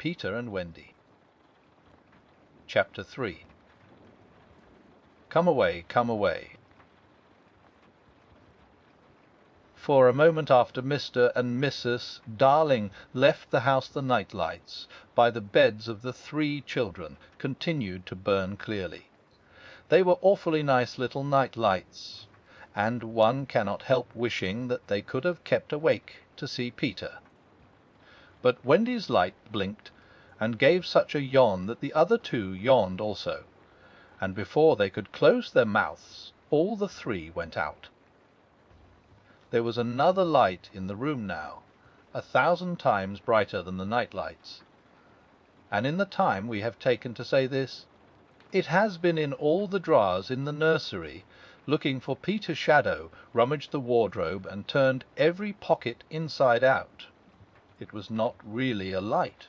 Peter and Wendy. Chapter 3. Come away, come away. For a moment after Mr. and Mrs. Darling left the house, the night lights by the beds of the 3 children continued to burn clearly. They were awfully nice little night lights, and one cannot help wishing that they could have kept awake to see Peter. But Wendy's light blinked and gave such a yawn that the other 2 yawned also, and before they could close their mouths all the 3 went out. There was another light in the room now, 1,000 times brighter than the night lights, and in the time we have taken to say this, it has been in all the drawers in the nursery, looking for Peter's shadow, rummaged the wardrobe, and turned every pocket inside out. It was not really a light.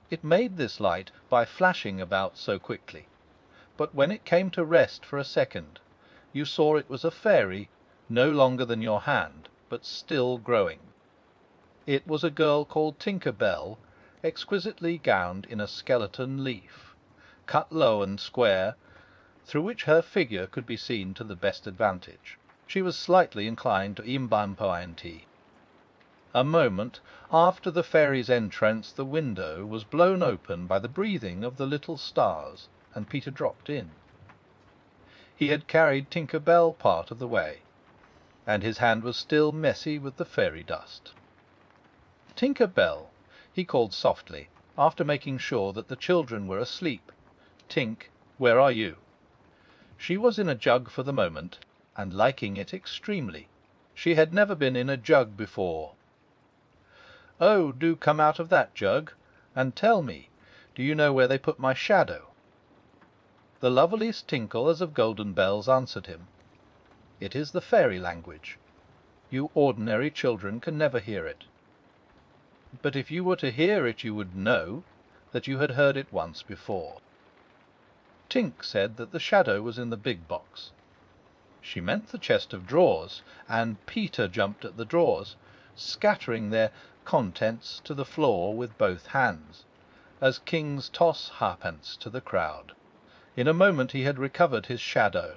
It made this light by flashing about so quickly, but when it came to rest for a second, you saw it was a fairy, no longer than your hand, but still growing. It was a girl called Tinker Bell, exquisitely gowned in a skeleton leaf, cut low and square, through which her figure could be seen to the best advantage. She was slightly inclined to embonpoint. A moment after the fairy's entrance, the window was blown open by the breathing of the little stars, and Peter dropped in. He had carried Tinker Bell part of the way, and his hand was still messy with the fairy dust. Tinker Bell, he called softly, after making sure that the children were asleep. Tink, where are you? She was in a jug for the moment, and liking it extremely. She had never been in a jug before. Oh, do come out of that jug, and tell me, do you know where they put my shadow? The loveliest tinkle as of golden bells answered him. It is the fairy language. You ordinary children can never hear it. But if you were to hear it, you would know that you had heard it once before. Tink said that the shadow was in the big box. She meant the chest of drawers, and Peter jumped at the drawers, scattering their contents to the floor with both hands, as kings toss halfpence to the crowd. In a moment he had recovered his shadow,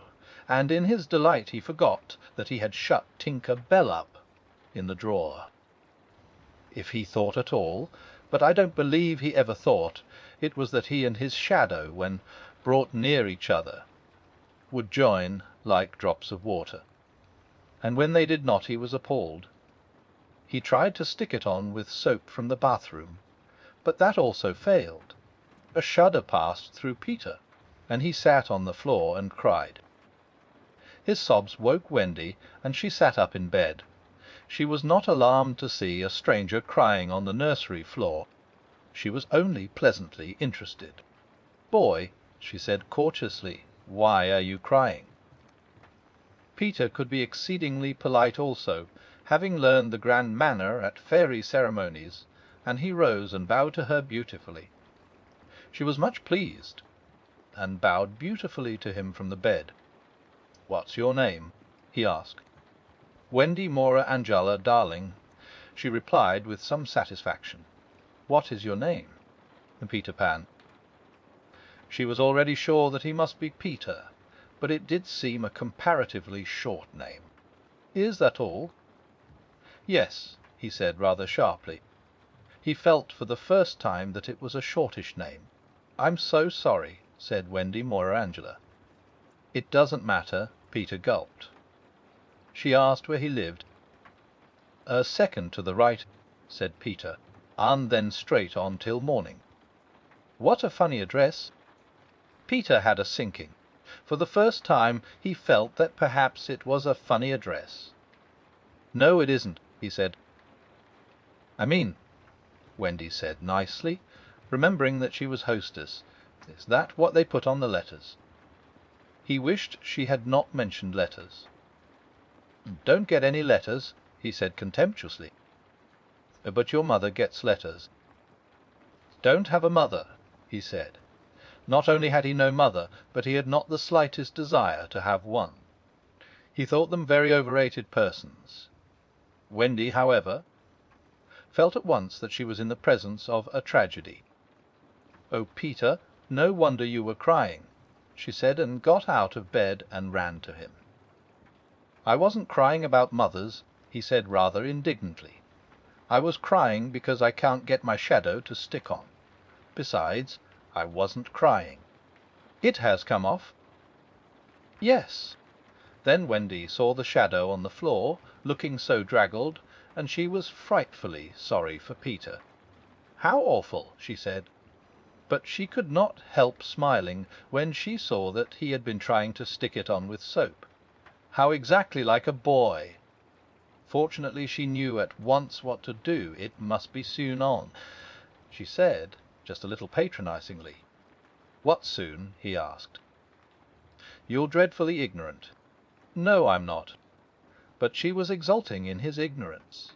and in his delight he forgot that he had shut Tinker Bell up in the drawer. If he thought at all, but I don't believe he ever thought, it was that he and his shadow, when brought near each other, would join like drops of water. And when they did not, he was appalled. He tried to stick it on with soap from the bathroom, but that also failed. A shudder passed through Peter, and he sat on the floor and cried. His sobs woke Wendy, and she sat up in bed. She was not alarmed to see a stranger crying on the nursery floor. She was only pleasantly interested. "Boy," she said cautiously, "why are you crying?" Peter could be exceedingly polite also, having learned the grand manner at fairy ceremonies, and he rose and bowed to her beautifully. She was much pleased, and bowed beautifully to him from the bed. "What's your name?" he asked. "Wendy Angela Darling," she replied with some satisfaction. "What is your name?" "Peter Pan." She was already sure that he must be Peter, but it did seem a comparatively short name. "Is that all?" "Yes," he said rather sharply. He felt for the first time that it was a shortish name. "I'm so sorry," said Wendy Angela. "It doesn't matter." Peter gulped. She asked where he lived. "A second to the right," said Peter, "and then straight on till morning." "What a funny address!" Peter had a sinking. For the first time he felt that perhaps it was a funny address. "No, it isn't," he said. "I mean," Wendy said nicely, remembering that she was hostess, "is that what they put on the letters?" He wished she had not mentioned letters. "Don't get any letters," he said contemptuously. "But your mother gets letters." "Don't have a mother," he said. Not only had he no mother, but he had not the slightest desire to have one. He thought them very overrated persons. Wendy, however, felt at once that she was in the presence of a tragedy. "Oh, Peter, no wonder you were crying," she said, and got out of bed and ran to him. "I wasn't crying about mothers," he said rather indignantly. "I was crying because I can't get my shadow to stick on. Besides, I wasn't crying. It has come off." "Yes." Then Wendy saw the shadow on the floor, looking so draggled, and she was frightfully sorry for Peter. "How awful!" she said. But she could not help smiling when she saw that he had been trying to stick it on with soap. How exactly like a boy! Fortunately she knew at once what to do. It must be sewn on. She said, just a little patronizingly, "What soon?" he asked. "You're dreadfully ignorant." "No, I'm not." But she was exulting in his ignorance.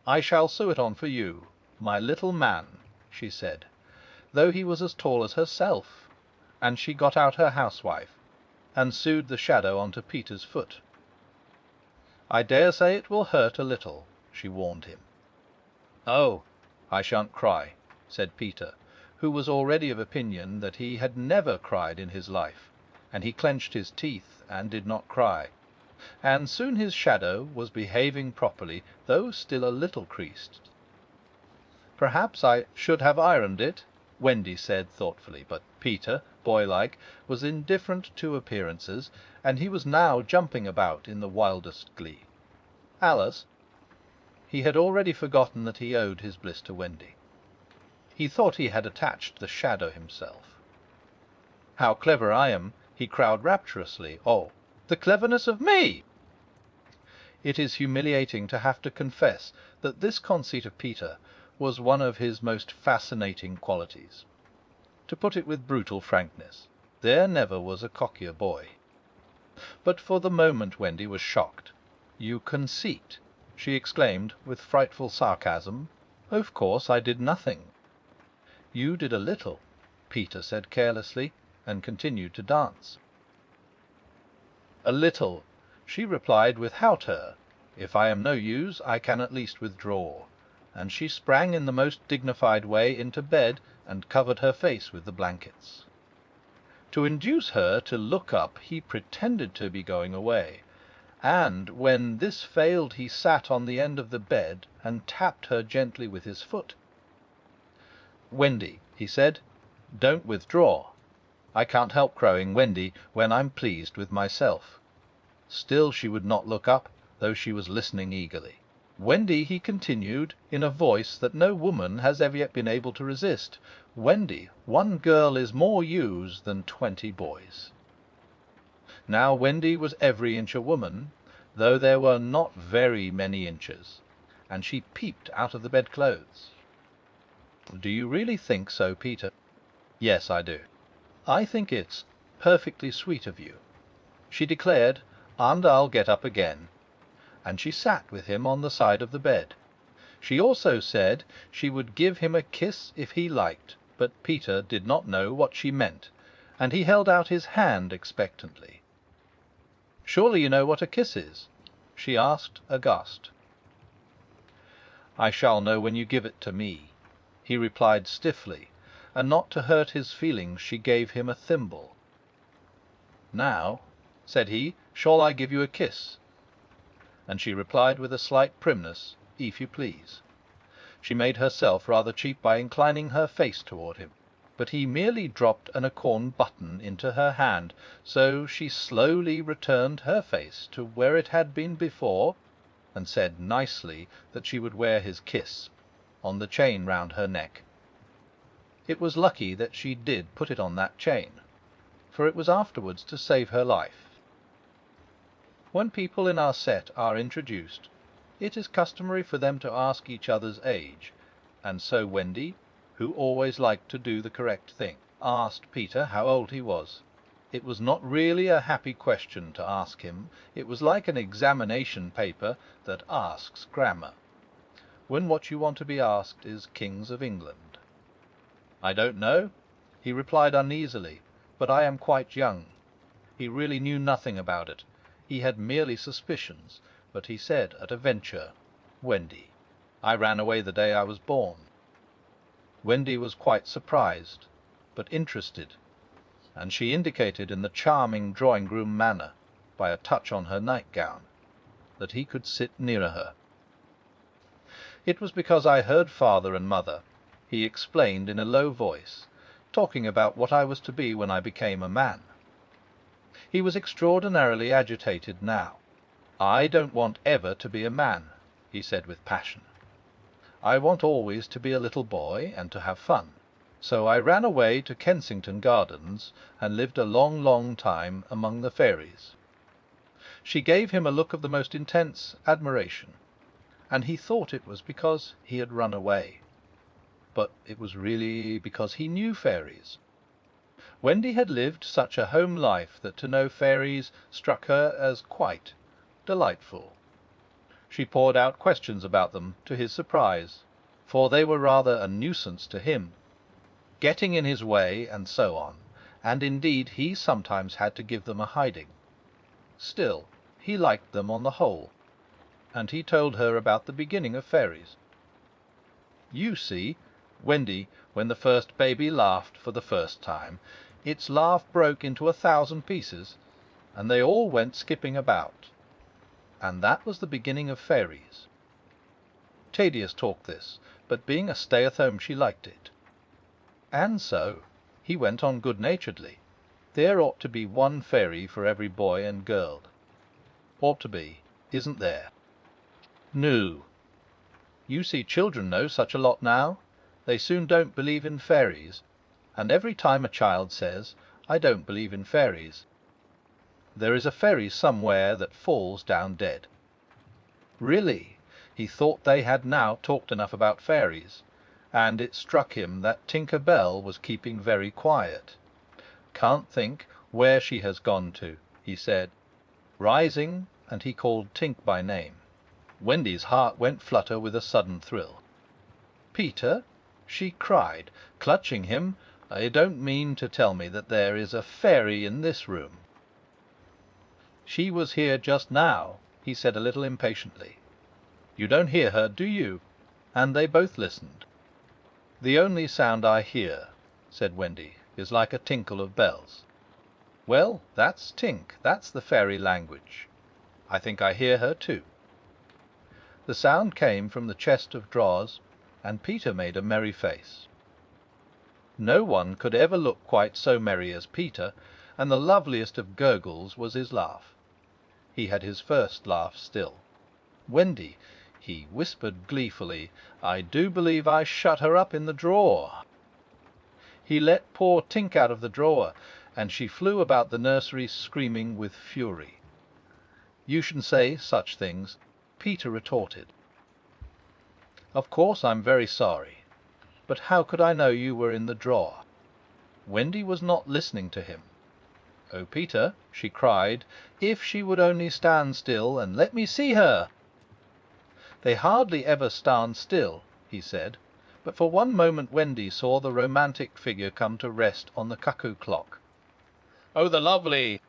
"I shall sew it on for you, my little man," she said, though he was as tall as herself, and she got out her housewife and sewed the shadow onto Peter's foot. "I dare say it will hurt a little," she warned him. "Oh, I shan't cry," said Peter, who was already of opinion that he had never cried in his life, and he clenched his teeth and did not cry. And soon his shadow was behaving properly, though still a little creased. "Perhaps I should have ironed it," Wendy said thoughtfully, but Peter, boylike, was indifferent to appearances, and he was now jumping about in the wildest glee. "Alice—" He had already forgotten that he owed his bliss to Wendy. He thought he had attached the shadow himself. "How clever I am!" he cried rapturously. "Oh, the cleverness of me!" It is humiliating to have to confess that this conceit of Peter was one of his most fascinating qualities. To put it with brutal frankness, there never was a cockier boy. But for the moment Wendy was shocked. "You conceit!" she exclaimed with frightful sarcasm. "Of course I did nothing." "You did a little," Peter said carelessly, and continued to dance. "A little," she replied with hauteur. "If I am no use, I can at least withdraw." And she sprang in the most dignified way into bed and covered her face with the blankets. To induce her to look up, he pretended to be going away, and when this failed he sat on the end of the bed and tapped her gently with his foot. "Wendy," he said, "don't withdraw. I can't help crowing Wendy when I'm pleased with myself." Still she would not look up, though she was listening eagerly. "Wendy," he continued, in a voice that no woman has ever yet been able to resist, "Wendy, one girl is more use than 20 boys." Now Wendy was every inch a woman, though there were not very many inches, and she peeped out of the bedclothes. "Do you really think so, Peter?" "Yes, I do." "I think it's perfectly sweet of you," she declared, "and I'll get up again." And she sat with him on the side of the bed. She also said she would give him a kiss if he liked, but Peter did not know what she meant, and he held out his hand expectantly. "Surely you know what a kiss is?" she asked, aghast. "I shall know when you give it to me," he replied stiffly, and not to hurt his feelings she gave him a thimble. "Now," said he, "shall I give you a kiss?" And she replied with a slight primness, "If you please." She made herself rather cheap by inclining her face toward him, but he merely dropped an acorn button into her hand, so she slowly returned her face to where it had been before, and said nicely that she would wear his kiss on the chain round her neck. It was lucky that she did put it on that chain, for it was afterwards to save her life. When people in our set are introduced, it is customary for them to ask each other's age, and so Wendy, who always liked to do the correct thing, asked Peter how old he was. It was not really a happy question to ask him. It was like an examination paper that asks grammar, when what you want to be asked is Kings of England. "I don't know," he replied uneasily, "but I am quite young." He really knew nothing about it. He had merely suspicions, but he said at a venture, "Wendy. I ran away the day I was born." Wendy was quite surprised. but interested, and she indicated in the charming drawing-room manner, by a touch on her nightgown, that he could sit nearer her. It was because I heard father and mother, he explained in a low voice, talking about what I was to be when I became a man. He was extraordinarily agitated now. "I don't want ever to be a man," he said with passion. "I want always to be a little boy and to have fun. So I ran away to Kensington Gardens and lived a long, long time among the fairies." She gave him a look of the most intense admiration, and he thought it was because he had run away. But it was really because he knew fairies. Wendy had lived such a home life that to know fairies struck her as quite delightful. She poured out questions about them, to his surprise, for they were rather a nuisance to him, getting in his way and so on, and indeed he sometimes had to give them a hiding. Still, he liked them on the whole, and he told her about the beginning of fairies. "You see, Wendy, when the first baby laughed for the first time, its laugh broke into 1,000 pieces, and they all went skipping about. And that was the beginning of fairies." Tedious talk this, but being a stay-at-home she liked it. "And so," he went on good-naturedly, "there ought to be one fairy for every boy and girl. Ought to be, isn't there?" "No. You see children know such a lot now. They soon don't believe in fairies, and every time a child says, 'I don't believe in fairies,' there is a fairy somewhere that falls down dead." Really, he thought they had now talked enough about fairies, and it struck him that Tinker Bell was keeping very quiet. "Can't think where she has gone to," he said, rising, and he called Tink by name. Wendy's heart went flutter with a sudden thrill. "Peter," she cried, clutching him, "you don't mean to tell me that there is a fairy in this room?" "She was here just now," he said a little impatiently. "You don't hear her, do you?" And they both listened. "The only sound I hear," said Wendy, "is like a tinkle of bells." "Well, that's Tink, that's the fairy language. I think I hear her too." The sound came from the chest of drawers, and Peter made a merry face. No one could ever look quite so merry as Peter, and the loveliest of gurgles was his laugh. He had his first laugh still. "Wendy," he whispered gleefully, "I do believe I shut her up in the drawer." He let poor Tink out of the drawer, and she flew about the nursery screaming with fury. "You shouldn't say such things," Peter retorted. "Of course I'm very sorry, but how could I know you were in the drawer?" Wendy was not listening to him. "Oh, Peter," she cried, "if she would only stand still and let me see her!" "They hardly ever stand still," he said, but for one moment Wendy saw the romantic figure come to rest on the cuckoo clock. "Oh, the lovely!"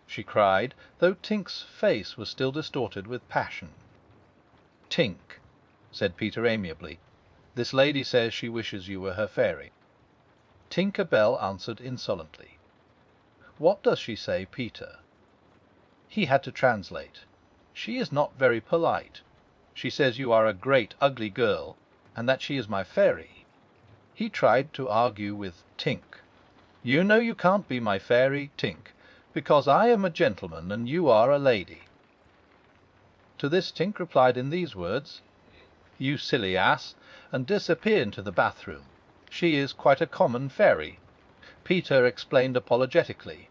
she cried, though Tink's face was still distorted with passion. "Tink," said Peter amiably, "this lady says she wishes you were her fairy." Tinker Bell answered insolently. "What does she say, Peter?" He had to translate. "She is not very polite. She says you are a great ugly girl, and that she is my fairy." He tried to argue with Tink. "You know you can't be my fairy, Tink, because I am a gentleman and you are a lady." To this Tink replied in these words: "You silly ass," and disappeared into the bathroom. "She is quite a common fairy." Peter explained apologetically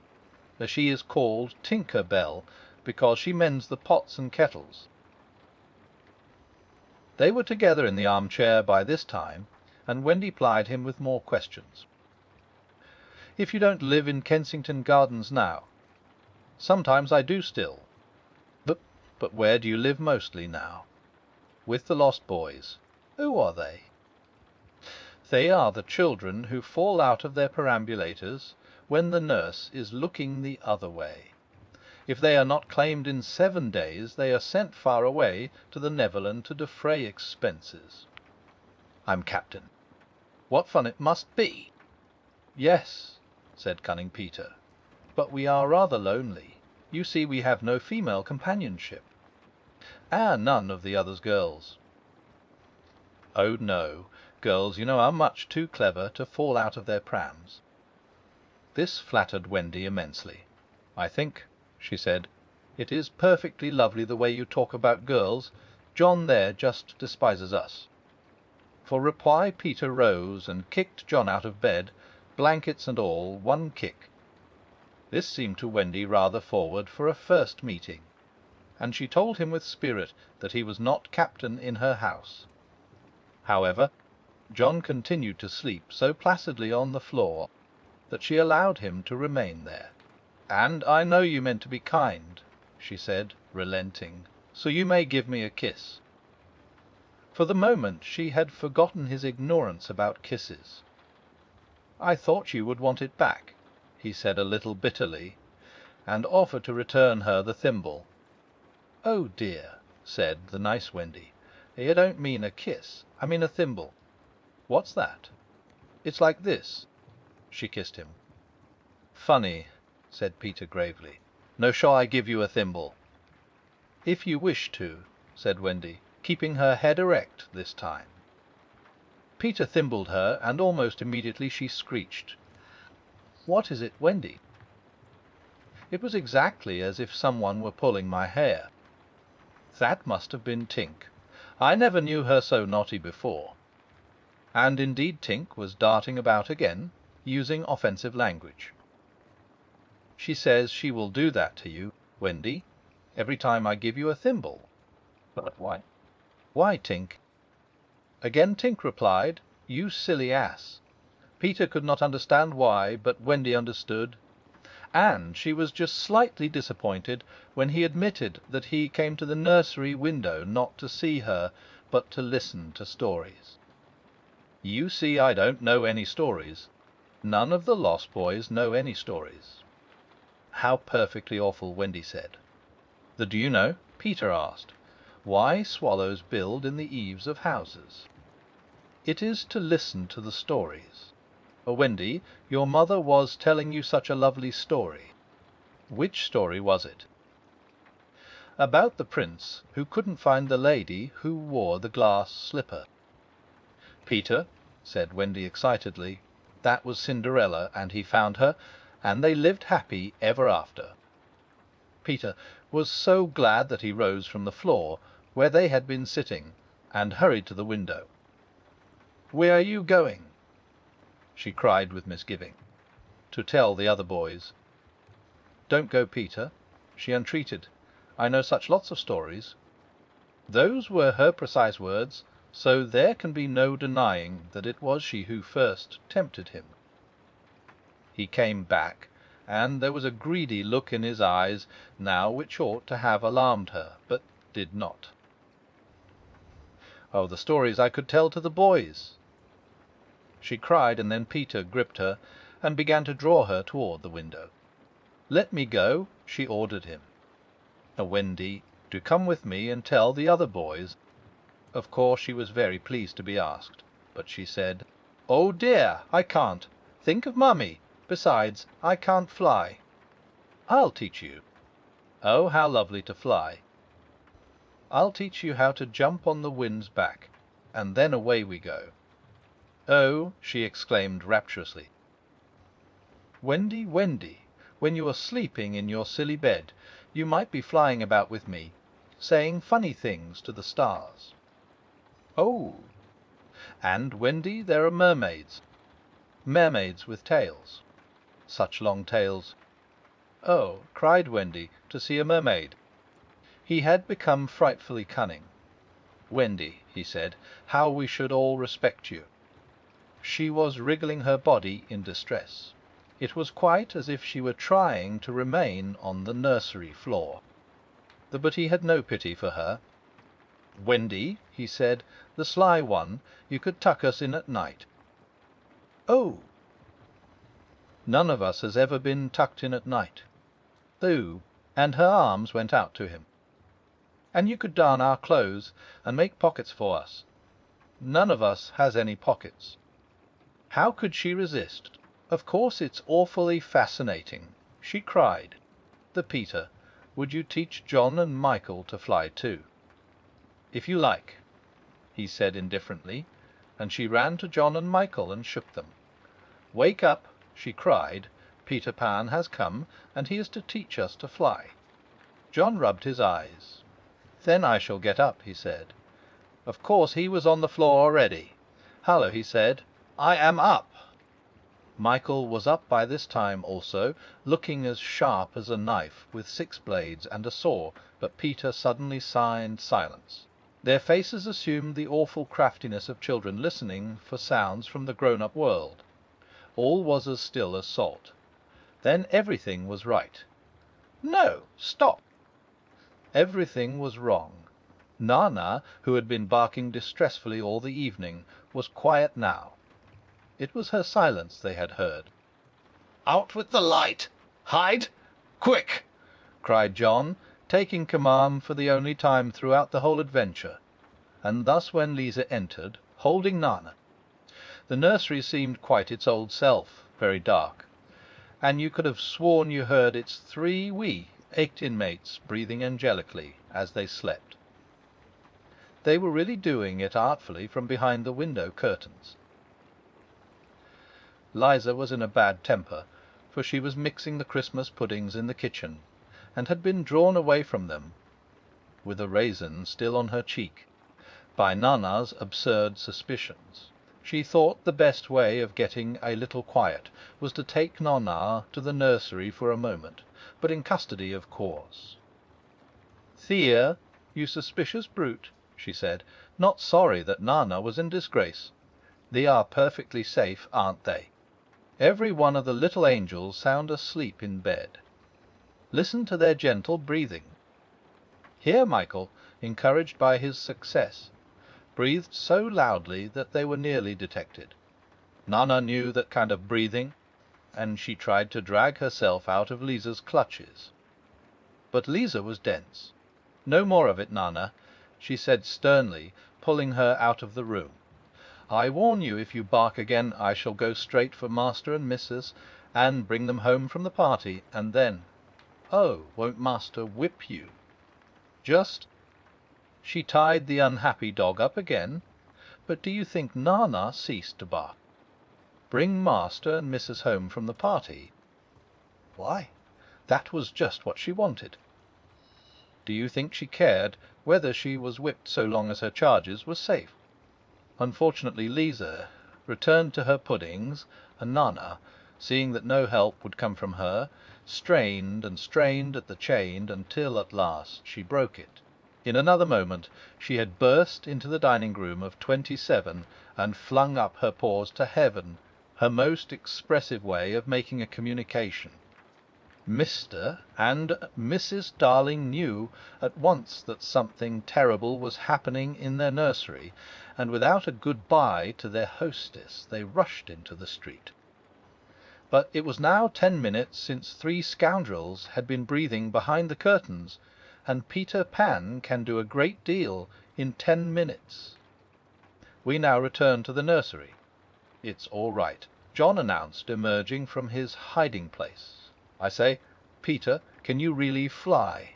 that she is called Tinker Bell because she mends the pots and kettles. They were together in the armchair by this time, and Wendy plied him with more questions. "If you don't live in Kensington Gardens now?" "Sometimes I do still." But where do you live mostly now?" "With the lost boys." "Who are they?" "They are the children who fall out of their perambulators when the nurse is looking the other way. If they are not claimed in 7 days, they are sent far away to the Neverland to defray expenses." "I'm captain." "What fun it must be!" "Yes," said cunning Peter, "but we are rather lonely. You see, we have no female companionship." "And none of the others girls." "Oh, no. Girls, you know, are much too clever to fall out of their prams." This flattered Wendy immensely. "I think," she said, "it is perfectly lovely the way you talk about girls. John there just despises us." For reply Peter rose and kicked John out of bed, blankets and all, one kick. This seemed to Wendy rather forward for a first meeting, and she told him with spirit that he was not captain in her house. However, John continued to sleep so placidly on the floor that she allowed him to remain there. "And I know you meant to be kind," she said, relenting, "so you may give me a kiss." For the moment she had forgotten his ignorance about kisses. "I thought you would want it back," he said a little bitterly, and offered to return her the thimble. "Oh dear," said the nice Wendy, "you don't mean a kiss. I mean a thimble. What's that?" "It's like this." She kissed him. "Funny," said Peter gravely. "No, shall I give you a thimble?" "If you wish to," said Wendy, keeping her head erect this time. Peter thimbled her, and almost immediately she screeched. "What is it, Wendy?" It was exactly as if someone were pulling my hair. That must have been Tink. I never knew her so naughty before. And indeed Tink was darting about again, using offensive language. "She says she will do that to you, Wendy, every time I give you a thimble." "But why?" "Why, Tink?" Again Tink replied, "You silly ass." Peter could not understand why, but Wendy understood. And she was just slightly disappointed when he admitted that he came to the nursery window not to see her, but to listen to stories. "You see, I don't know any stories. None of the Lost Boys know any stories." "How perfectly awful," Wendy said. "The do you know?" Peter asked. "Why swallows build in the eaves of houses? It is to listen to the stories. Wendy, your mother was telling you such a lovely story. Which story was it?" "About the prince who couldn't find the lady who wore the glass slipper." "Peter," said Wendy excitedly, "that was Cinderella, and he found her, and they lived happy ever after." Peter was so glad that he rose from the floor, where they had been sitting, and hurried to the window. "Where are you going?" she cried with misgiving. "To tell the other boys." "Don't go, Peter," she entreated. "I know such lots of stories." Those were her precise words, so there can be no denying that it was she who first tempted him. He came back, and there was a greedy look in his eyes now which ought to have alarmed her, but did not. "Oh, the stories I could tell to the boys!" she cried, and then Peter gripped her and began to draw her toward the window. "Let me go," she ordered him. "Wendy, do come with me and tell the other boys." Of course she was very pleased to be asked, but she said, "Oh dear, I can't. Think of Mummy. Besides, I can't fly." "I'll teach you." "Oh, how lovely to fly!" "I'll teach you how to jump on the wind's back, and then away we go." "Oh!" she exclaimed rapturously. "Wendy, Wendy, when you are sleeping in your silly bed, you might be flying about with me, saying funny things to the stars." "Oh!" "And, Wendy, there are mermaids. Mermaids with tails. Such long tails." "Oh!" cried Wendy, "to see a mermaid." He had become frightfully cunning. "Wendy," he said, "how we should all respect you." She was wriggling her body in distress. It was quite as if she were trying to remain on the nursery floor. But he had no pity for her. "Wendy," he said, "the sly one, you could tuck us in at night." "Oh!" "None of us has ever been tucked in at night." "Oh!" And her arms went out to him. "And you could darn our clothes and make pockets for us." "None of us has any pockets." How could she resist? Of course it's awfully fascinating. She cried. Peter, would you teach John and Michael to fly too? If you like, he said indifferently, and she ran to John and Michael and shook them. Wake up, she cried. Peter Pan has come, and he is to teach us to fly. John rubbed his eyes. Then I shall get up, he said. Of course he was on the floor already. Hallo, he said, I am up. Michael was up by this time also, looking as sharp as a knife, with 6 blades and a saw, but Peter suddenly signed silence. Their faces assumed the awful craftiness of children listening for sounds from the grown-up world. All was as still as salt. Then everything was right. No, stop! Everything was wrong. Nana, who had been barking distressfully all the evening, was quiet now. It was her silence they had heard. "Out with the light! Hide! Quick!" cried John, taking command for the only time throughout the whole adventure. And thus when Liza entered, holding Nana, the nursery seemed quite its old self, very dark, and you could have sworn you heard its 3 wee 8 inmates breathing angelically as they slept. They were really doing it artfully from behind the window curtains. Liza was in a bad temper, for she was mixing the Christmas puddings in the kitchen, and had been drawn away from them, with a raisin still on her cheek, by Nana's absurd suspicions. She thought the best way of getting a little quiet was to take Nana to the nursery for a moment, but in custody, of course. "Thea, you suspicious brute," she said, "not sorry that Nana was in disgrace. They are perfectly safe, aren't they? Every one of the little angels sound asleep in bed. Listen to their gentle breathing." Here Michael, encouraged by his success, breathed so loudly that they were nearly detected. Nana knew that kind of breathing, and she tried to drag herself out of Liza's clutches. But Liza was dense. "No more of it, Nana," she said sternly, pulling her out of the room. "I warn you, if you bark again, I shall go straight for Master and Missus, and bring them home from the party, and then... Oh, won't Master whip you? Just..." She tied the unhappy dog up again, but do you think Nana ceased to bark? Bring Master and Missus home from the party? Why, that was just what she wanted. Do you think she cared whether she was whipped so long as her charges were safe? Unfortunately, Liza returned to her puddings, and Nana, seeing that no help would come from her, strained and strained at the chain until at last she broke it. In another moment she had burst into the dining-room of 27 and flung up her paws to heaven, her most expressive way of making a communication. Mr. and Mrs. Darling knew at once that something terrible was happening in their nursery, and without a good-bye to their hostess they rushed into the street. But it was now 10 minutes since 3 scoundrels had been breathing behind the curtains, and Peter Pan can do a great deal in 10 minutes. We now return to the nursery. "It's all right," John announced, emerging from his hiding-place. "I say, Peter, can you really fly?"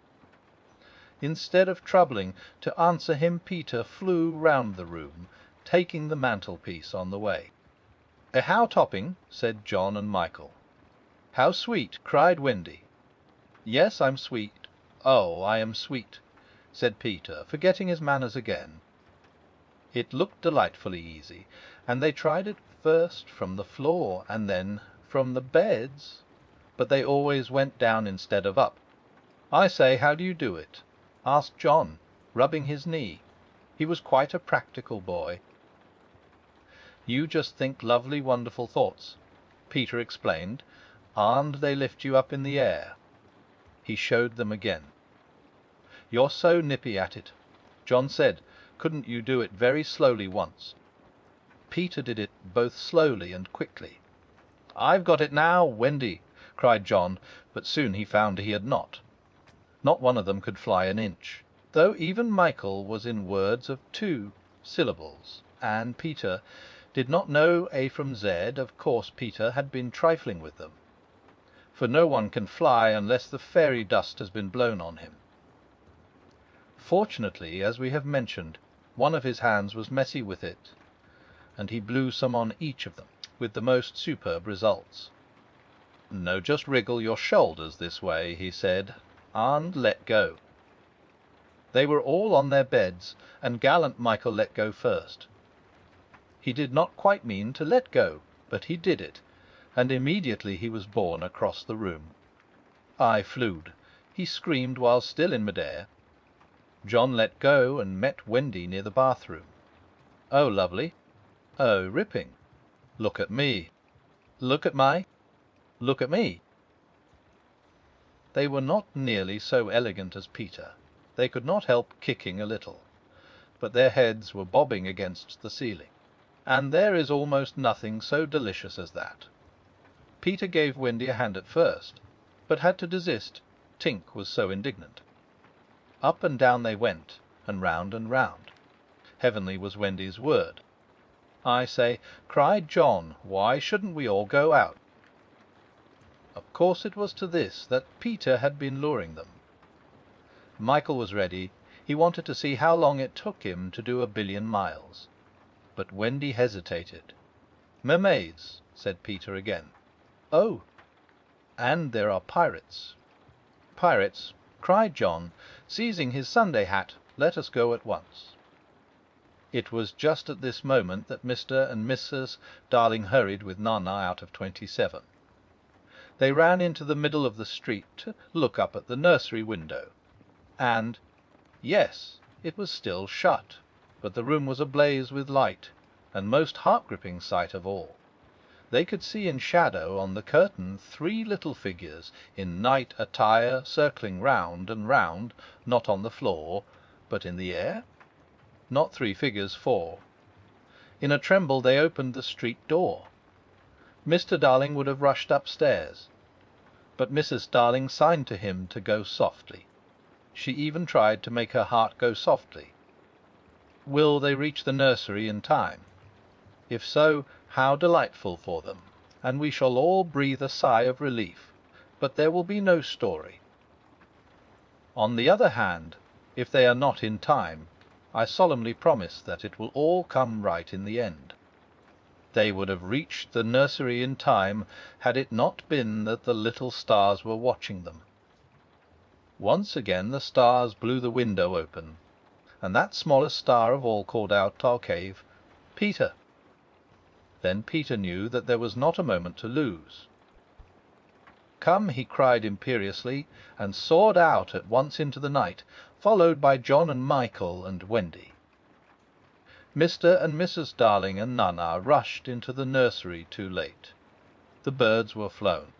Instead of troubling to answer him, Peter flew round the room, taking the mantelpiece on the way. "How topping," said John and Michael. "How sweet," cried Wendy. "Yes, I'm sweet. Oh, I am sweet," said Peter, forgetting his manners again. It looked delightfully easy, and they tried it first from the floor and then from the beds, but they always went down instead of up. "I say, how do you do it?" asked John, rubbing his knee. He was quite a practical boy. "You just think lovely, wonderful thoughts," Peter explained, "and they lift you up in the air." He showed them again. "You're so nippy at it," John said. "Couldn't you do it very slowly once?" Peter did it both slowly and quickly. "I've got it now, Wendy," cried John, but soon he found he had not. Not one of them could fly an inch, though even Michael was in words of 2 syllables, and Peter, Did not know A from Z, of course Peter had been trifling with them, for no one can fly unless the fairy dust has been blown on him. Fortunately, as we have mentioned, one of his hands was messy with it, and he blew some on each of them, with the most superb results. "No, just wriggle your shoulders this way," he said, "and let go." They were all on their beds, and gallant Michael let go first. He did not quite mean to let go, but he did it, and immediately he was borne across the room. I flew. He screamed while still in midair. John let go and met Wendy near the bathroom. Oh, lovely. Oh, ripping. Look at me. Look at Look at me. They were not nearly so elegant as Peter. They could not help kicking a little, but their heads were bobbing against the ceiling. And there is almost nothing so delicious as that. Peter gave Wendy a hand at first, but had to desist, Tink was so indignant. Up and down they went, and round and round. Heavenly was Wendy's word. I say, cried John, why shouldn't we all go out? Of course it was to this that Peter had been luring them. Michael was ready. He wanted to see how long it took him to do 1,000,000,000 miles. But Wendy hesitated. "Mermaids," said Peter again. "Oh, and there are pirates." "Pirates," cried John, seizing his Sunday hat. "Let us go at once." It was just at this moment that Mr. and Mrs. Darling hurried with Nana out of 27. They ran into the middle of the street to look up at the nursery window. And, yes, it was still shut, but the room was ablaze with light, and most heart-gripping sight of all, they could see in shadow on the curtain 3 little figures in night attire circling round and round, not on the floor, but in the air. Not 3 figures, 4. In a tremble they opened the street door. Mr. Darling would have rushed upstairs, but Mrs. Darling signed to him to go softly. She even tried to make her heart go softly. Will they reach the nursery in time? If so, how delightful for them, and we shall all breathe a sigh of relief. But there will be no story. On the other hand, if they are not in time, I solemnly promise that it will all come right in the end. They would have reached the nursery in time had it not been that the little stars were watching them. Once again the stars blew the window open, and that smallest star of all called out our cave, "Peter!" Then Peter knew that there was not a moment to lose. "Come!" he cried imperiously, and soared out at once into the night, followed by John and Michael and Wendy. Mr. and Mrs. Darling and Nana rushed into the nursery too late. The birds were flown.